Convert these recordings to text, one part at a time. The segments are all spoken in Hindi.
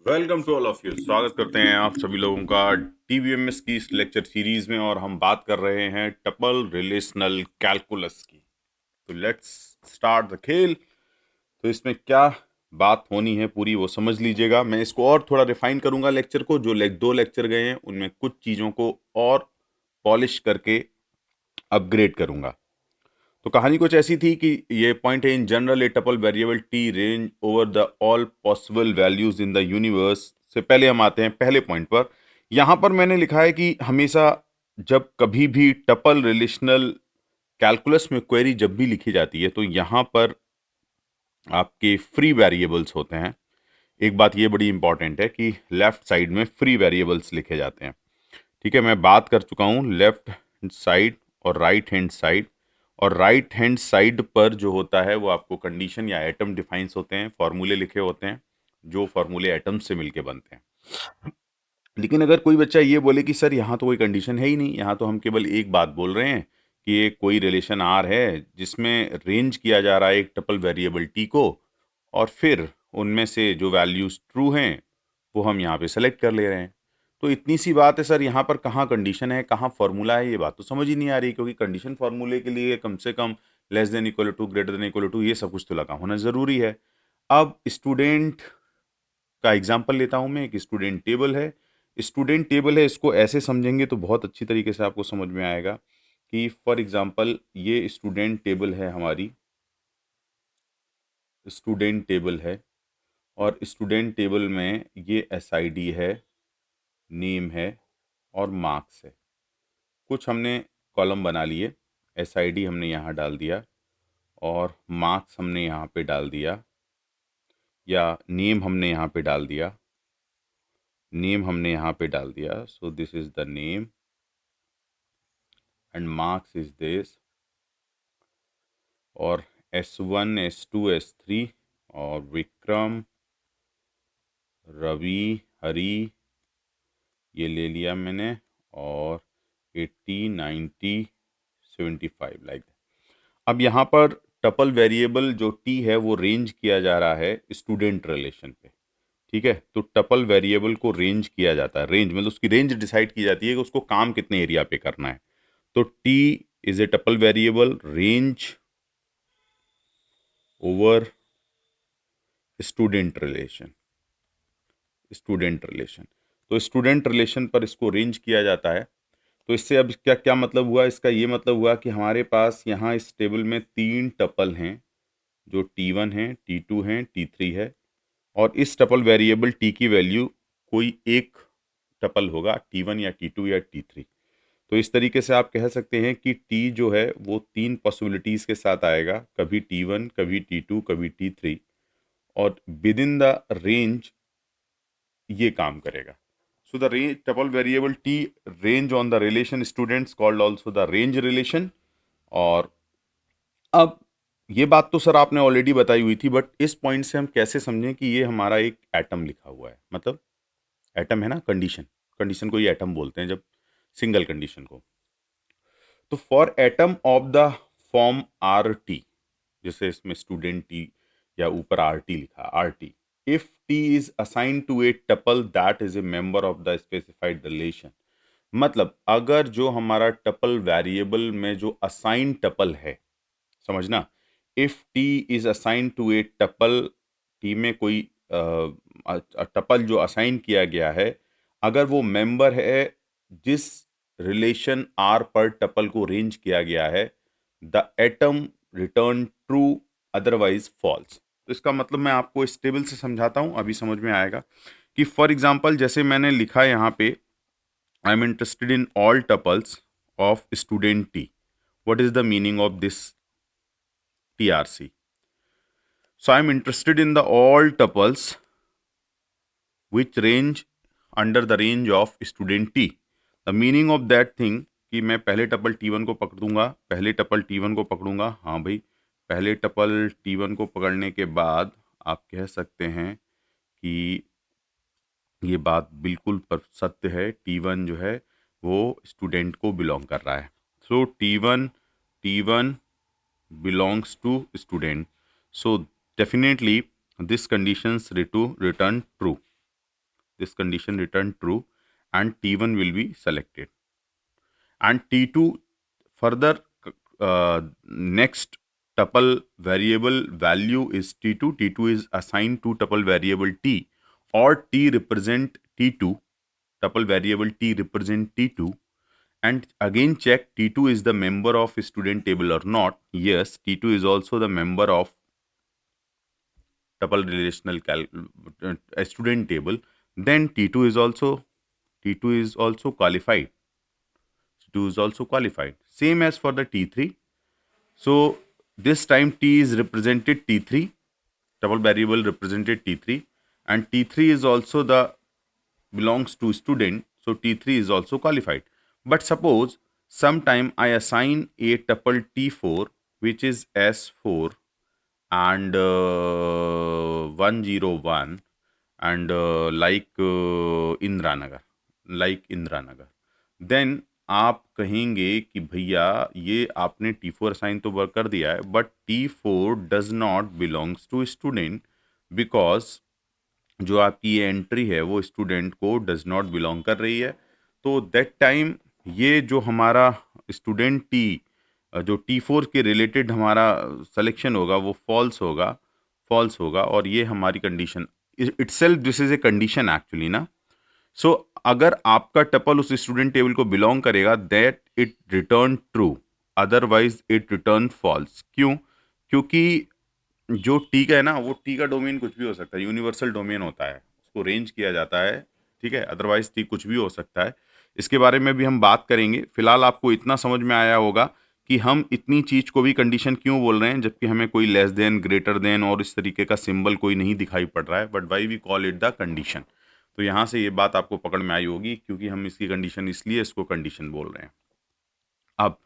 Welcome to all of you. स्वागत करते हैं आप सभी लोगों का टीवीएमएस की इस लेक्चर सीरीज में, और हम बात कर रहे हैं टपल रिलेशनल कैलकुलस की। तो लेट्स स्टार्ट द खेल। तो इसमें क्या बात होनी है पूरी वो समझ लीजिएगा। मैं इसको और थोड़ा रिफाइन करूंगा लेक्चर को। जो दो लेक्चर गए हैं उनमें कुछ चीज़ों को और पॉलिश करके अपग्रेड करूंगा। तो कहानी कुछ ऐसी थी कि ये पॉइंट है, in general A tuple variable T range over the all possible values in the universe. से पहले हम आते हैं पहले पॉइंट पर। यहां पर मैंने लिखा है कि हमेशा जब कभी भी टपल रिलेशनल कैलकुलस में क्वेरी जब भी लिखी जाती है तो यहां पर आपके फ्री वेरिएबल्स होते हैं। एक बात ये बड़ी इंपॉर्टेंट है कि लेफ्ट साइड में फ्री वेरिएबल्स लिखे जाते हैं। ठीक है, मैं बात कर चुका हूँ लेफ्ट साइड और राइट हैंड साइड। और राइट हैंड साइड पर जो होता है वो आपको कंडीशन या एटम डिफाइंस होते हैं, फॉर्मूले लिखे होते हैं, जो फॉर्मूले एटम से मिलके बनते हैं। लेकिन अगर कोई बच्चा ये बोले कि सर यहाँ तो कोई कंडीशन है ही नहीं, यहाँ तो हम केवल एक बात बोल रहे हैं कि ये कोई रिलेशन आर है जिसमें रेंज किया जा रहा है एक टपल वेरिएबल टी को, और फिर उनमें से जो वैल्यूज ट्रू हैं वो हम यहाँ पे सेलेक्ट कर ले रहे हैं। तो इतनी सी बात है सर, यहाँ पर कहाँ कंडीशन है कहाँ फॉर्मूला है, ये बात तो समझ ही नहीं आ रही। क्योंकि कंडीशन फॉर्मूले के लिए कम से कम less than equal to, greater than equal to, ये सब कुछ तो लगा होना ज़रूरी है। अब स्टूडेंट का एग्जाम्पल लेता हूँ मैं। एक स्टूडेंट टेबल है। स्टूडेंट टेबल है, इसको ऐसे समझेंगे तो बहुत अच्छी तरीके से आपको समझ में आएगा कि फॉर एग्जाम्पल ये स्टूडेंट टेबल है, हमारी स्टूडेंट टेबल है। और स्टूडेंट टेबल में ये एसआईडी है, नेम है और मार्क्स है। कुछ हमने कॉलम बना लिए। एसआईडी हमने यहाँ डाल दिया और मार्क्स हमने यहाँ पे डाल दिया, या नेम हमने यहाँ पे डाल दिया, नेम हमने यहाँ पे डाल दिया। So this is the name and marks is this. और S1 S2 S3 और विक्रम, रवि, हरी, ये ले लिया मैंने। और 80 90 75 लाइक दैट। अब यहाँ पर टपल वेरिएबल जो टी है वो रेंज किया जा रहा है स्टूडेंट रिलेशन पे। ठीक है, तो टपल वेरिएबल को रेंज किया जाता है। रेंज मतलब उसकी रेंज डिसाइड की जाती है कि उसको काम कितने एरिया पे करना है। तो T is a tuple variable range over student relation. Student relation, तो स्टूडेंट रिलेशन पर इसको रेंज किया जाता है। तो इससे अब क्या क्या मतलब हुआ, इसका ये मतलब हुआ कि हमारे पास यहाँ इस टेबल में तीन टपल हैं, जो T1 है, T2 है, T3 है। और इस टपल वेरिएबल टी की वैल्यू कोई एक टपल होगा, T1 या T2 या T3। तो इस तरीके से आप कह सकते हैं कि टी जो है वो तीन पॉसिबिलिटीज़ के साथ आएगा, कभी T1, कभी T2, कभी T3। और विद इन द रेंज ये काम करेगा। So the range tuple variable T range on the relation students called also the range relation. और अब ये बात तो सर आपने ऑलरेडी बताई हुई थी, बट इस पॉइंट से हम कैसे समझें कि ये हमारा एक एटम लिखा हुआ है। मतलब एटम है ना, कंडीशन, कंडीशन को ये एटम बोलते हैं जब सिंगल कंडीशन को। तो for atom of the form R T, जैसे इसमें स्टूडेंट टी या ऊपर आर टी लिखा, R T, if T is assign to a tuple that is a member of the specified relation. मतलब अगर जो हमारा टपल वेरिएबल में जो असाइन टपल है, समझना, if T is assign to a tuple, T में कोई टपल जो असाइन किया गया है, अगर वो मेंबर है जिस रिलेशन आर पर टपल को रेंज किया गया है, the atom return true, otherwise false. तो इसका मतलब मैं आपको इस टेबल से समझाता हूं, अभी समझ में आएगा। कि फॉर एग्जांपल जैसे मैंने लिखा है यहाँ पे, I am interested in all tuples of student T. What is the meaning of this TRC? So I am interested in the all tuples which range under the range of student T. The meaning of that thing कि मैं पहले टपल T1 को पकड़ूंगा, पहले टपल T1 को पकड़ूंगा। हाँ भाई, पहले टपल T1 को पकड़ने के बाद आप कह सकते हैं कि ये बात बिल्कुल सत्य है, T1 जो है वो स्टूडेंट को बिलोंग कर रहा है। सो T1 belongs to student. So definitely this conditions return true. this condition return true and T1 will be selected. And T2 further, next tuple variable value is T2. T2 is assigned to tuple variable T, or T represent T2. Tuple variable T represent T2. And again check T2 is the member of student table or not. Yes, T2 is also the member of tuple relational student table. Then T2 is also qualified. T2 is also qualified. Same as for the T3. So this time T is represented T3, tuple variable represented T3, and T3 is also the belongs to student, so T3 is also qualified. But suppose sometime I assign a tuple T4 which is S4 and 101 and like Indranagar, then आप कहेंगे कि भैया ये आपने T4 असाइन तो वर्क कर दिया है, but T4 does not belongs to student, because जो आपकी ये एंट्री है वो स्टूडेंट को डज नॉट बिलोंग कर रही है. तो दैट टाइम ये जो हमारा स्टूडेंट टी जो T4 के रिलेटेड हमारा सिलेक्शन होगा वो फॉल्स होगा और ये हमारी condition itself, this is a condition actually ना. सो अगर आपका टपल उस स्टूडेंट टेबल को बिलोंग करेगा that it return true, otherwise it return false. क्यों? क्योंकि जो टी का है ना, वो टी का डोमेन कुछ भी हो सकता है, यूनिवर्सल डोमेन होता है, उसको रेंज किया जाता है, ठीक है. अदरवाइज टी कुछ भी हो सकता है. इसके बारे में भी हम बात करेंगे. फिलहाल आपको इतना समझ में आया होगा कि हम इतनी चीज को भी कंडीशन क्यों बोल रहे हैं जबकि हमें कोई लेस देन, ग्रेटर देन और इस तरीके का सिंबल कोई नहीं दिखाई पड़ रहा है, but why we call it the condition. तो यहाँ से ये बात आपको पकड़ में आई होगी क्योंकि हम इसकी कंडीशन इसलिए इसको कंडीशन बोल रहे हैं. अब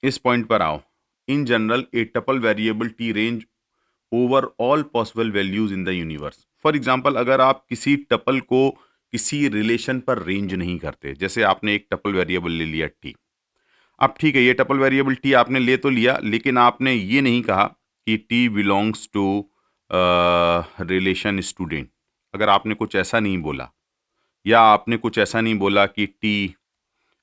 इस पॉइंट पर आओ. In general A tuple variable T range over all possible values in the universe. For example, अगर आप किसी टपल को किसी रिलेशन पर रेंज नहीं करते, जैसे आपने एक टपल वेरिएबल ले लिया टी. अब ठीक है, ये टपल वेरिएबल टी आपने ले तो लिया, लेकिन आपने ये नहीं कहा कि T belongs to relation student. अगर आपने कुछ ऐसा नहीं बोला, या आपने कुछ ऐसा नहीं बोला कि T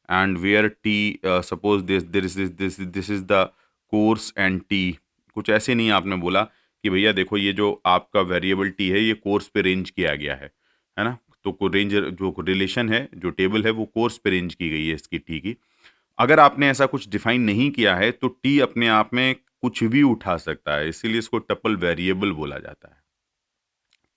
and where T suppose this is the course and T, कुछ ऐसे नहीं आपने बोला कि भैया देखो ये जो आपका वेरिएबल टी है ये कोर्स पे रेंज किया गया है ना. तो को रेंज जो रिलेशन है, जो टेबल है, वो कोर्स पे रेंज की गई है इसकी टी की. अगर आपने ऐसा कुछ डिफाइन नहीं किया है तो टी अपने आप में कुछ भी उठा सकता है, इसीलिए इसको टपल वेरिएबल बोला जाता है,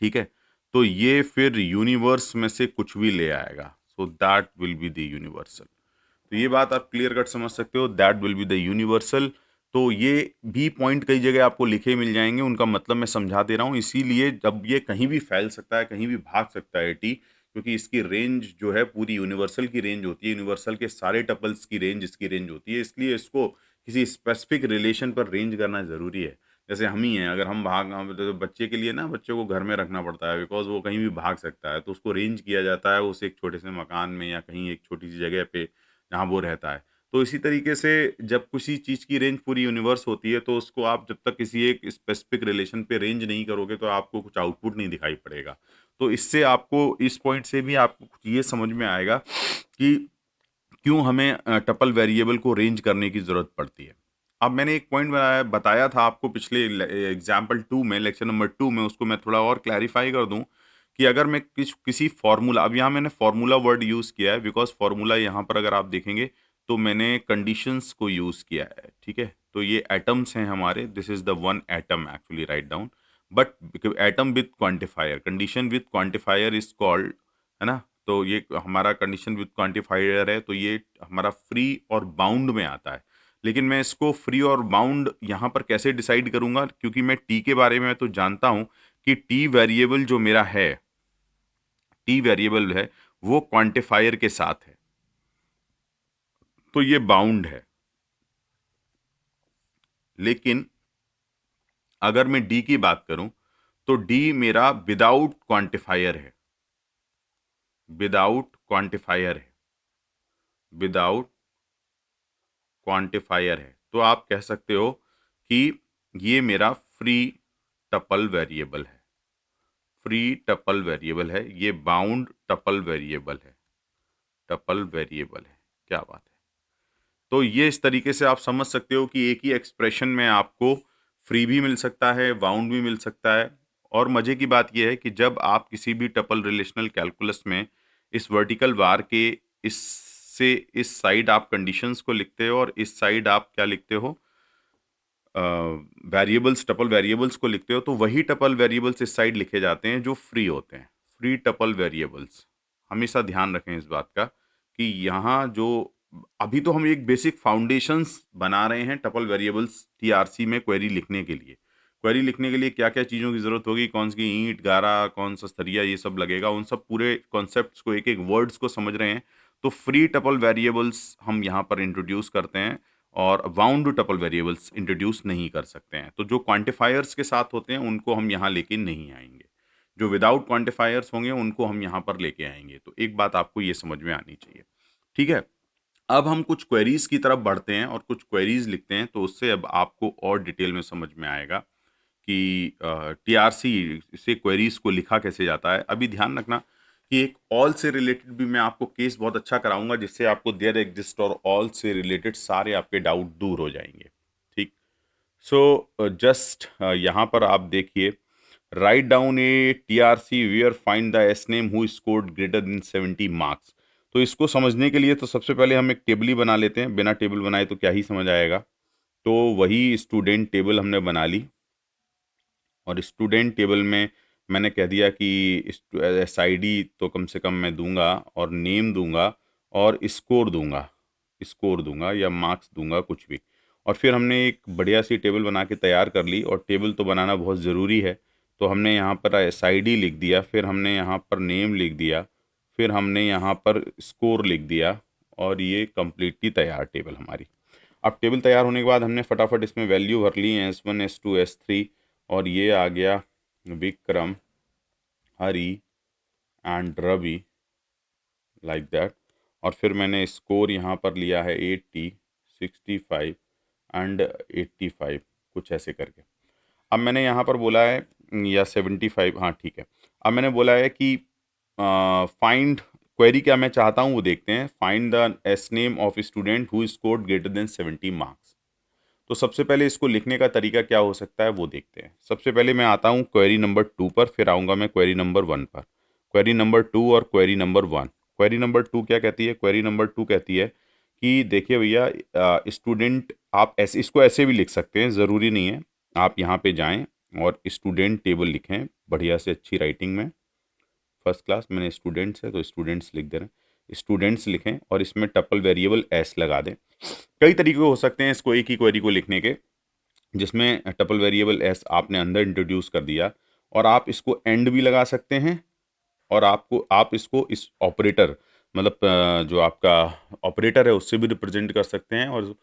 ठीक है. तो ये फिर यूनिवर्स में से कुछ भी ले आएगा, so that will be the universal. तो ये बात आप क्लियर कट समझ सकते हो, that will be the universal. तो ये भी पॉइंट कई जगह आपको लिखे मिल जाएंगे, उनका मतलब मैं समझा दे रहा हूँ. इसीलिए जब ये कहीं भी फैल सकता है, कहीं भी भाग सकता है टी, क्योंकि इसकी रेंज जो है पूरी यूनिवर्सल की रेंज होती है, यूनिवर्सल के सारे टपल्स की रेंज इसकी रेंज होती है, इसलिए इसको किसी स्पेसिफिक रिलेशन पर रेंज करना जरूरी है. जैसे हम ही हैं, अगर हम तो बच्चे के लिए ना, बच्चे को घर में रखना पड़ता है बिकॉज वो कहीं भी भाग सकता है, तो उसको रेंज किया जाता है उस एक छोटे से मकान में या कहीं एक छोटी सी जगह पे जहाँ वो रहता है. तो इसी तरीके से जब किसी चीज़ की रेंज पूरी यूनिवर्स होती है तो उसको आप जब तक किसी एक स्पेसिफिक रिलेशन पे रेंज नहीं करोगे तो आपको कुछ आउटपुट नहीं दिखाई पड़ेगा. तो इससे आपको, इस पॉइंट से भी आपको कुछ ये समझ में आएगा कि क्यों हमें टपल वेरिएबल को रेंज करने की ज़रूरत पड़ती है. अब मैंने एक पॉइंट बताया था आपको पिछले एग्जाम्पल 2 में, लेक्चर नंबर 2 में, उसको मैं थोड़ा और क्लैरिफाई कर दूं कि अगर मैं किसी फॉर्मूला, अब यहाँ मैंने फॉर्मूला वर्ड यूज़ किया है बिकॉज फॉर्मूला यहाँ पर अगर आप देखेंगे तो मैंने कंडीशंस को यूज़ किया है, ठीक है. तो ये एटम्स हैं हमारे, this is the one atom actually, write down. But atom with quantifier, condition with quantifier is called, है ना. तो ये हमारा कंडीशन विथ क्वांटिफायर है, तो ये हमारा फ्री और बाउंड में आता है. लेकिन मैं इसको फ्री और बाउंड यहाँ पर कैसे डिसाइड करूंगा, क्योंकि मैं टी के बारे में तो जानता हूं कि टी वेरिएबल जो मेरा है, टी वेरिएबल है वो क्वांटिफायर के साथ है, तो ये बाउंड है. लेकिन अगर मैं डी की बात करूं तो डी मेरा विदाउट क्वांटिफायर है, विदाउट क्वांटिफायर है, विदाउट क्वांटिफायर है. तो आप कह सकते हो कि ये मेरा फ्री टपल वेरिएबल है, फ्री टपल वेरिएबल है, ये बाउंड टपल वेरिएबल है, टपल वेरिएबल है। क्या बात है। तो ये इस तरीके से आप समझ सकते हो कि एक ही एक्सप्रेशन में आपको फ्री भी मिल सकता है, बाउंड भी मिल सकता है। और मजे की बात यह है कि जब आप किसी भी टपल रिलेशनल कैलकुलस में इस वर्टिकल बार के इससे इस साइड आप कंडीशंस को लिखते हो और इस साइड आप क्या लिखते हो, वेरिएबल्स, टपल वेरिएबल्स को लिखते हो, तो वही टपल वेरिएबल्स इस साइड लिखे जाते हैं जो फ्री होते हैं, फ्री टपल वेरिएबल्स। हमेशा ध्यान रखें इस बात का कि यहाँ जो अभी तो हम एक बेसिक फाउंडेशंस बना रहे हैं टपल वेरिएबल्स टीआरसी में क्वेरी लिखने के लिए। क्वेरी लिखने के लिए क्या क्या चीज़ों की ज़रूरत होगी, कौन सी ईंट, गारा, कौन सा सरिया, ये सब लगेगा, उन सब पूरे कॉन्सेप्ट्स को, एक एक वर्ड्स को समझ रहे हैं। तो फ्री टपल वेरिएबल्स हम यहाँ पर इंट्रोड्यूस करते हैं और बाउंड टपल वेरिएबल्स इंट्रोड्यूस नहीं कर सकते हैं। तो जो क्वांटिफायर्स के साथ होते हैं उनको हम यहाँ लेके नहीं आएंगे, जो विदाउट क्वांटिफायर्स होंगे उनको हम यहाँ पर लेके आएंगे। तो एक बात आपको ये समझ में आनी चाहिए, ठीक है। अब हम कुछ क्वेरीज की तरफ बढ़ते हैं और कुछ क्वेरीज लिखते हैं, तो उससे अब आपको और डिटेल में समझ में आएगा कि टीआरसी से क्वेरीज को लिखा कैसे जाता है। अभी ध्यान रखना कि एक ऑल से रिलेटेड भी मैं आपको केस बहुत अच्छा कराऊंगा, जिससे आपको देयर एग्जिस्ट और ऑल से रिलेटेड सारे आपके डाउट दूर हो जाएंगे, ठीक। सो जस्ट यहाँ पर आप देखिए, write down a TRC where find the S name who scored greater than 70 marks. तो इसको समझने के लिए तो सबसे पहले हम एक टेबल ही बना लेते हैं, बिना टेबल बनाए तो क्या ही समझ आएगा। तो वही स्टूडेंट टेबल हमने बना ली और स्टूडेंट टेबल में मैंने कह दिया कि एस आई डी तो कम से कम मैं दूंगा और नेम दूंगा और स्कोर दूंगा या मार्क्स दूंगा, कुछ भी। और फिर हमने एक बढ़िया सी टेबल बना के तैयार कर ली, और टेबल तो बनाना बहुत ज़रूरी है। तो हमने यहाँ पर एस आई डी लिख दिया, फिर हमने यहाँ पर नेम लिख दिया, फिर हमने यहाँ पर स्कोर लिख दिया, और ये कम्प्लीटली तैयार टेबल हमारी। अब टेबल तैयार होने के बाद हमने फटाफट इसमें वैल्यू भर ली, S1 S2 S3, और ये आ गया विक्रम, हरी एंड रवि, लाइक दैट। और फिर मैंने स्कोर यहाँ पर लिया है 80, 65 एंड 85, कुछ ऐसे करके। अब मैंने यहाँ पर बोला है या 75, हाँ ठीक है। अब मैंने बोला है कि फाइंड, क्वेरी क्या मैं चाहता हूँ वो देखते हैं, find the S name of student who scored greater than 70 marks. तो सबसे पहले इसको लिखने का तरीका क्या हो सकता है वो देखते हैं। सबसे पहले मैं आता हूँ क्वेरी नंबर 2 पर, फिर आऊँगा मैं क्वेरी नंबर 1 पर। क्वेरी नंबर 2 और क्वेरी नंबर 1। क्वेरी नंबर 2 क्या कहती है? क्वेरी नंबर 2 कहती है कि देखिए भैया, स्टूडेंट, आप ऐसे इसको ऐसे भी लिख सकते हैं, ज़रूरी नहीं है। आप यहाँ पे जाएं और स्टूडेंट टेबल लिखें बढ़िया से, अच्छी राइटिंग में, फर्स्ट क्लास। मैंने स्टूडेंट्स है तो स्टूडेंट्स लिख दे रहे हैं, स्टूडेंट्स लिखें और इसमें टपल वेरिएबल एस लगा दें। कई तरीके हो सकते हैं इसको, एक ही क्वेरी को लिखने के, जिसमें टपल वेरिएबल एस आपने अंदर इंट्रोड्यूस कर दिया, और आप इसको एंड भी लगा सकते हैं, और आप इसको इस ऑपरेटर, मतलब जो आपका ऑपरेटर है उससे भी रिप्रेजेंट कर सकते हैं, और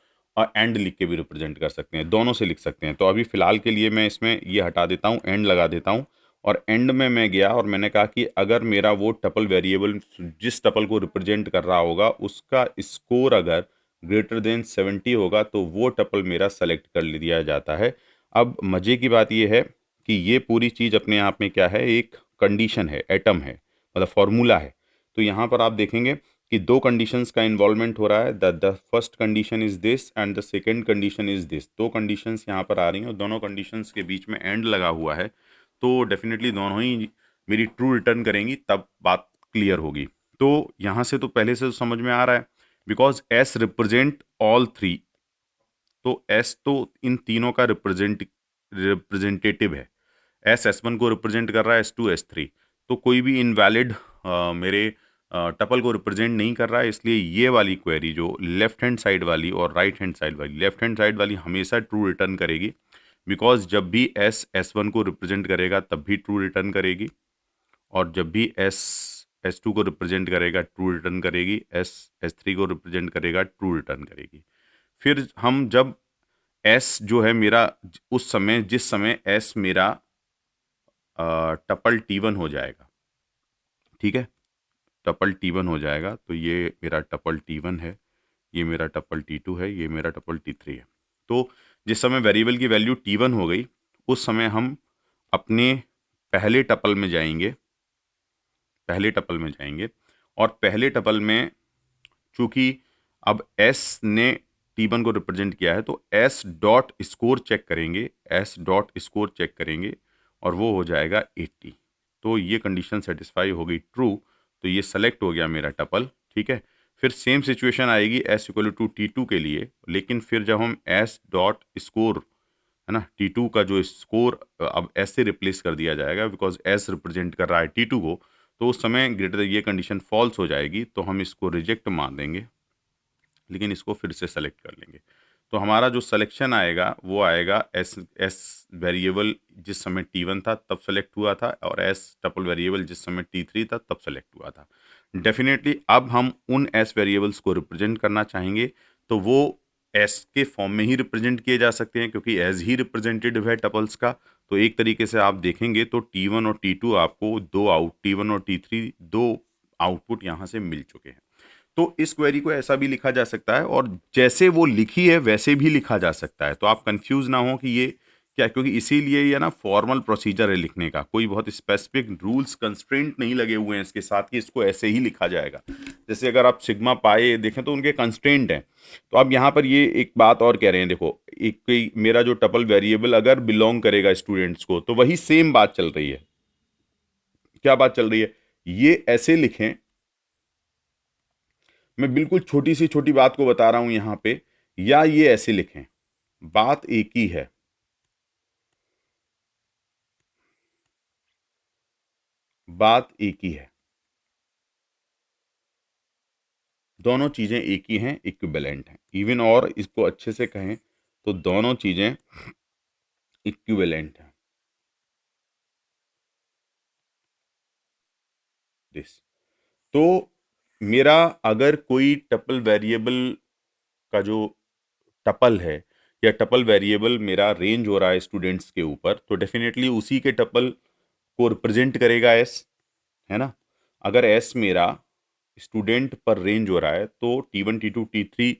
एंड लिख के भी रिप्रेजेंट कर सकते हैं, दोनों से लिख सकते हैं। तो अभी फ़िलहाल के लिए मैं इसमें ये हटा देता हूँ, एंड लगा देता हूँ। और एंड में मैं गया और मैंने कहा कि अगर मेरा वो टपल वेरिएबल जिस टपल को रिप्रेजेंट कर रहा होगा उसका स्कोर अगर ग्रेटर देन 70 होगा तो वो टपल मेरा सेलेक्ट कर लिया जाता है। अब मज़े की बात ये है कि ये पूरी चीज़ अपने आप में क्या है, एक कंडीशन है, एटम है, मतलब फॉर्मूला है। तो यहाँ पर आप देखेंगे कि दो कंडीशंस का इन्वॉल्वमेंट हो रहा है। The first condition is this and the second condition is this. दो कंडीशंस यहाँ पर आ रही हैं और दोनों कंडीशंस के बीच में एंड लगा हुआ है, तो डेफिनेटली दोनों ही मेरी ट्रू रिटर्न करेंगी, तब बात क्लियर होगी। तो यहाँ से तो पहले से तो समझ में आ रहा है, because S represent all three, तो एस तो इन तीनों का रिप्रेजेंटेटिव है। S1 को रिप्रेजेंट कर रहा है, S2 S3, तो कोई भी इनवैलिड मेरे टपल को रिप्रेजेंट नहीं कर रहा है। इसलिए ये वाली क्वेरी जो लेफ्ट हैंड साइड वाली और राइट हैंड साइड वाली, लेफ्ट हैंड साइड वाली हमेशा ट्रू रिटर्न करेगी, बिकॉज जब भी S1 को रिप्रेजेंट करेगा तब भी ट्रू रिटर्न करेगी, और जब भी S2 को रिप्रेजेंट करेगा ट्रू रिटर्न करेगी, S3 को रिप्रेजेंट करेगा ट्रू रिटर्न करेगी। फिर हम जब S जो है मेरा, उस समय जिस समय S मेरा टपल T1 हो जाएगा, ठीक है, टपल T1 हो जाएगा, तो ये मेरा टपल T1 है, ये मेरा टपल T2 है, ये मेरा टपल T3 है। तो जिस समय वेरिएबल की वैल्यू T1 हो गई, उस समय हम अपने पहले टपल में जाएंगे, पहले टपल में जाएंगे, और पहले टपल में चूंकि अब एस ने T1 को रिप्रेजेंट किया है, तो एस डॉट स्कोर चेक करेंगे, एस डॉट स्कोर चेक करेंगे, और वो हो जाएगा 80। तो ये कंडीशन सेटिस्फाई हो गई ट्रू, तो ये सेलेक्ट हो गया मेरा टपल। ठीक है, फिर सेम सिचुएशन आएगी एस इक्वल टू T2 के लिए, लेकिन फिर जब हम एस डॉट स्कोर, है ना, T2 का जो स्कोर अब एस से रिप्लेस कर दिया जाएगा, बिकॉज एस रिप्रेजेंट कर रहा है T2 को, तो उस समय ग्रेटर ये कंडीशन फॉल्स हो जाएगी, तो हम इसको रिजेक्ट मान देंगे, लेकिन इसको फिर से सेलेक्ट कर लेंगे। तो हमारा जो सिलेक्शन आएगा वो आएगा एस एस वेरिएबल जिस समय T1 था तब सेलेक्ट हुआ था, और एस टपल वेरिएबल जिस समय T3 था तब सेलेक्ट हुआ था। डेफिनेटली अब हम उन एस वेरिएबल्स को रिप्रेजेंट करना चाहेंगे, तो वो एस के फॉर्म में ही रिप्रेजेंट किए जा सकते हैं, क्योंकि एज ही रिप्रेजेंटेटिव है टपल्स का। तो एक तरीके से आप देखेंगे तो T1 और T2 आपको दो आउट, T1 और T3 दो आउटपुट यहाँ से मिल चुके हैं। तो इस क्वेरी को ऐसा भी लिखा जा सकता है, और जैसे वो लिखी है वैसे भी लिखा जा सकता है, तो आप कंफ्यूज ना हो कि ये क्या, क्योंकि इसीलिए ये ना फॉर्मल प्रोसीजर है लिखने का, कोई बहुत स्पेसिफिक रूल्स कंस्ट्रेंट नहीं लगे हुए हैं इसके साथ कि इसको ऐसे ही लिखा जाएगा। जैसे अगर आप सिग्मा पाए देखें तो उनके कंस्ट्रेंट हैं। तो अब यहाँ पर ये एक बात और कह रहे हैं, देखो एक कोई मेरा जो टपल वेरिएबल अगर बिलोंग करेगा स्टूडेंट्स को, तो वही सेम बात चल रही है। क्या बात चल रही है? ये ऐसे लिखें, मैं बिल्कुल छोटी सी छोटी बात को बता रहा हूं यहां पे, या ये ऐसे लिखें, बात एक ही है, बात एक ही है, दोनों चीजें एक ही हैं, इक्विवेलेंट हैं इवन, और इसको अच्छे से कहें तो दोनों चीजें इक्विवेलेंट हैं। दिस, तो मेरा अगर कोई टपल वेरिएबल का जो टपल है, या टपल वेरिएबल मेरा रेंज हो रहा है स्टूडेंट्स के ऊपर, तो डेफिनेटली उसी के टपल को रिप्रेजेंट करेगा एस, है ना। अगर एस मेरा स्टूडेंट पर रेंज हो रहा है तो T1 T2 T3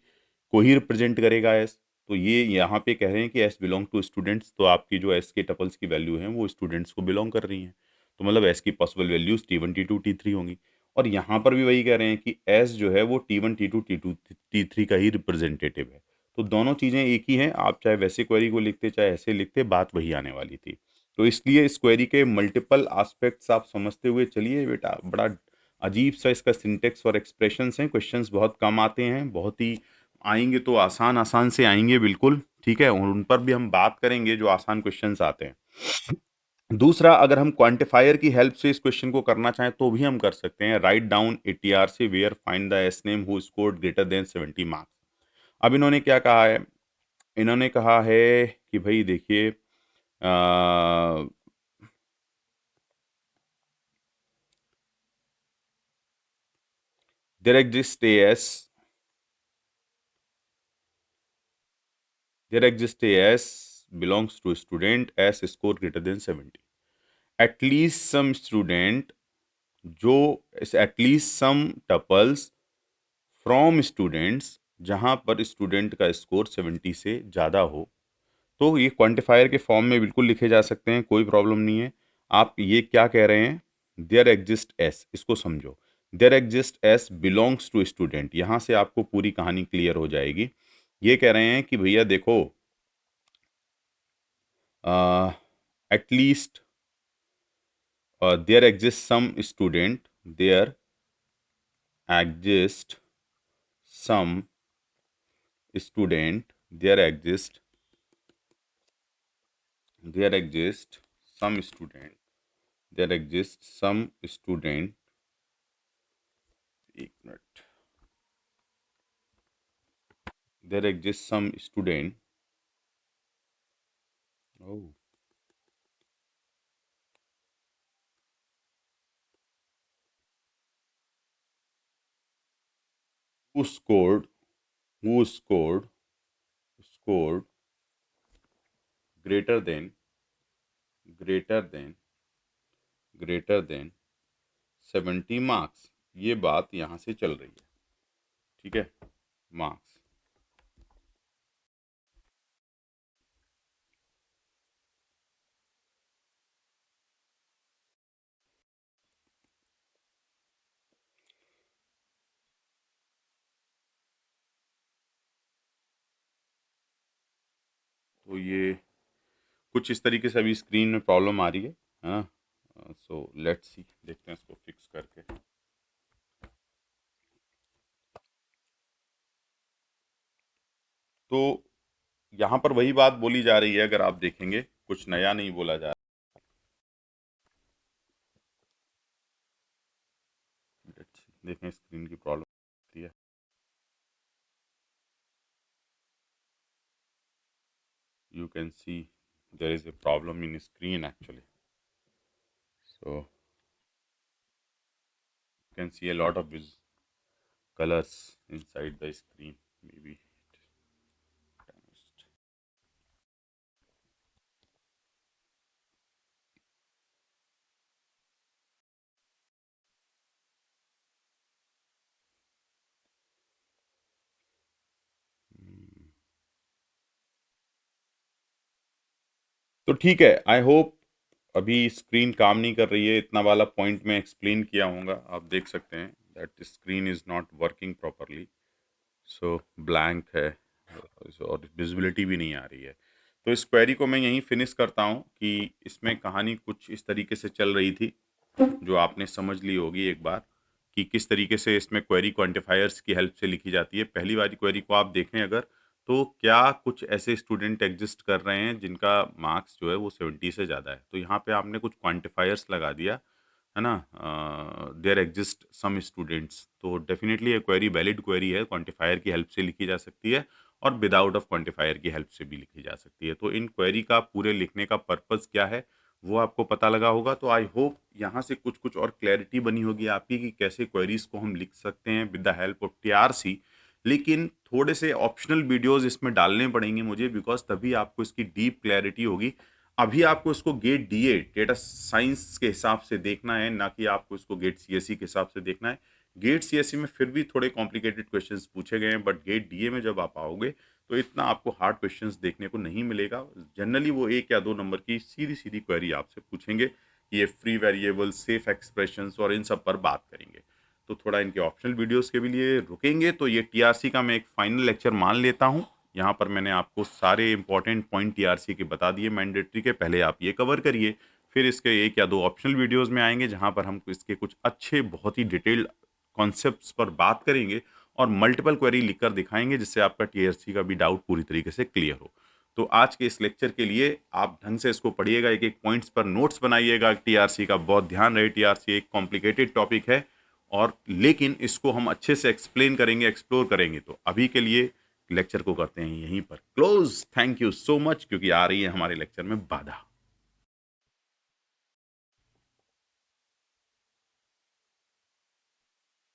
को ही रिप्रेजेंट करेगा एस। तो ये यहाँ पे कह रहे हैं कि एस बिलोंग टू स्टूडेंट्स, तो आपकी जो एस के टपल्स की वैल्यू है वो स्टूडेंट्स को बिलोंग कर रही हैं, तो मतलब एस की possible values T1 T2 T3 होंगी। और यहाँ पर भी वही कह रहे हैं कि एस जो है वो T1 T2 T2 T3 का ही रिप्रेजेंटेटिव है। तो दोनों चीज़ें एक ही हैं, आप चाहे वैसे क्वेरी को लिखते चाहे ऐसे लिखते, बात वही आने वाली थी। तो इसलिए इस क्वेरी के मल्टीपल एस्पेक्ट्स आप समझते हुए चलिए बेटा, बड़ा अजीब सा इसका सिंटेक्स और एक्सप्रेशंस हैं, क्वेश्चंस बहुत कम आते हैं, बहुत ही आएंगे तो आसान आसान से आएंगे बिल्कुल, ठीक है, और उन पर भी हम बात करेंगे जो आसान क्वेश्चंस आते हैं। दूसरा, अगर हम क्वांटिफायर की हेल्प से इस क्वेश्चन को करना चाहें तो भी हम कर सकते हैं, राइट डाउन ATR से where find the S name who scored greater than 70 marks. अब इन्होंने क्या कहा है, इन्होंने कहा है कि भाई देखिए there exist S, there exists a S belongs to a student S score greater than 70, at least some student जो at least some tuples from students जहां पर स्टूडेंट का स्कोर 70 से ज़्यादा हो। तो ये क्वांटिफायर के फॉर्म में बिल्कुल लिखे जा सकते हैं, कोई प्रॉब्लम नहीं है। आप ये क्या कह रहे हैं, देयर एग्जिस्ट एस, इसको समझो, there exist S belongs to student, यहां से आपको पूरी कहानी क्लियर हो जाएगी। ये कह रहे हैं कि भैया देखो, at least there exists some student, there exist some student, there exist some student, there exists some student, एक minute, there exists some student, oh, who scored, who scored, scored greater than, greater than, greater than 70 marks. ये बात यहाँ से चल रही है, ठीक है, मार्क्स। तो ये कुछ इस तरीके से अभी स्क्रीन में प्रॉब्लम आ रही है ना। सो लेट्स सी, देखते हैं इसको फिक्स करके। तो यहाँ पर वही बात बोली जा रही है, अगर आप देखेंगे कुछ नया नहीं बोला जा रहा। Let's see, देखें स्क्रीन की प्रॉब्लम है। You can see there is a problem in screen actually. So you can see a lot of colors inside the screen. Maybe damaged. तो ठीक है, आई होप अभी स्क्रीन काम नहीं कर रही है, इतना वाला पॉइंट मैं एक्सप्लेन किया हूँगा। आप देख सकते हैं that screen is not working properly. So blank है और विजिबिलिटी भी नहीं आ रही है। तो इस क्वेरी को मैं यहीं फिनिश करता हूँ कि इसमें कहानी कुछ इस तरीके से चल रही थी, जो आपने समझ ली होगी एक बार, कि किस तरीके से इसमें क्वेरी क्वांटिफायर्स की हेल्प से लिखी जाती है। पहली वाली क्वेरी को आप देखें अगर, तो क्या कुछ ऐसे स्टूडेंट एग्जिस्ट कर रहे हैं जिनका मार्क्स जो है वो 70 से ज़्यादा है। तो यहाँ पे आपने कुछ क्वांटिफायर्स लगा दिया है ना, देयर एग्जिस्ट सम स्टूडेंट्स। तो डेफिनेटली ये क्वेरी वैलिड क्वेरी है, क्वांटिफायर की हेल्प से लिखी जा सकती है और विदाउट ऑफ क्वांटिफायर की हेल्प से भी लिखी जा सकती है। तो इन क्वेरी का पूरे लिखने का पर्पस क्या है वो आपको पता लगा होगा। तो आई होप यहाँ से कुछ कुछ और क्लैरिटी बनी होगी आपकी कि कैसे क्वेरीज को हम लिख सकते हैं with the help of TRC. लेकिन थोड़े से ऑप्शनल वीडियोस इसमें डालने पड़ेंगे मुझे, बिकॉज तभी आपको इसकी डीप क्लैरिटी होगी। अभी आपको इसको गेट डीए डेटा साइंस के हिसाब से देखना है, ना कि आपको इसको गेट सीएससी के हिसाब से देखना है। गेट सीएससी में फिर भी थोड़े कॉम्प्लिकेटेड क्वेश्चंस पूछे गए हैं, बट गेट डीए में जब आप आओगे तो इतना आपको हार्ड क्वेश्चंस देखने को नहीं मिलेगा। जनरली वो 1 या 2 नंबर की सीधी सीधी क्वेरी आपसे पूछेंगे कि ये फ्री वेरिएबल, सेफ एक्सप्रेशंस और इन सब पर बात करेंगे। तो थोड़ा इनके ऑप्शनल वीडियोस के भी लिए रुकेंगे। तो ये टीआरसी का मैं एक फाइनल लेक्चर मान लेता हूँ। यहाँ पर मैंने आपको सारे इंपॉर्टेंट पॉइंट टीआरसी के बता दिए मैंडेटरी के। पहले आप ये कवर करिए, फिर इसके 1 या 2 ऑप्शनल वीडियोस में आएंगे जहाँ पर हम इसके कुछ अच्छे बहुत ही डिटेल्ड कॉन्सेप्ट्स पर बात करेंगे और मल्टीपल क्वेरी लिखकर दिखाएंगे, जिससे आपका टीआरसी का भी डाउट पूरी तरीके से क्लियर हो। तो आज के इस लेक्चर के लिए आप ढंग से इसको पढ़िएगा, एक एक पॉइंट्स पर नोट्स बनाइएगा। टीआरसी का बहुत ध्यान रहे, टीआरसी एक कॉम्प्लिकेटेड टॉपिक है और लेकिन इसको हम अच्छे से एक्सप्लेन करेंगे, एक्सप्लोर करेंगे। तो अभी के लिए लेक्चर को करते हैं यहीं पर close. Thank you so much, क्योंकि आ रही है हमारे लेक्चर में बाधा।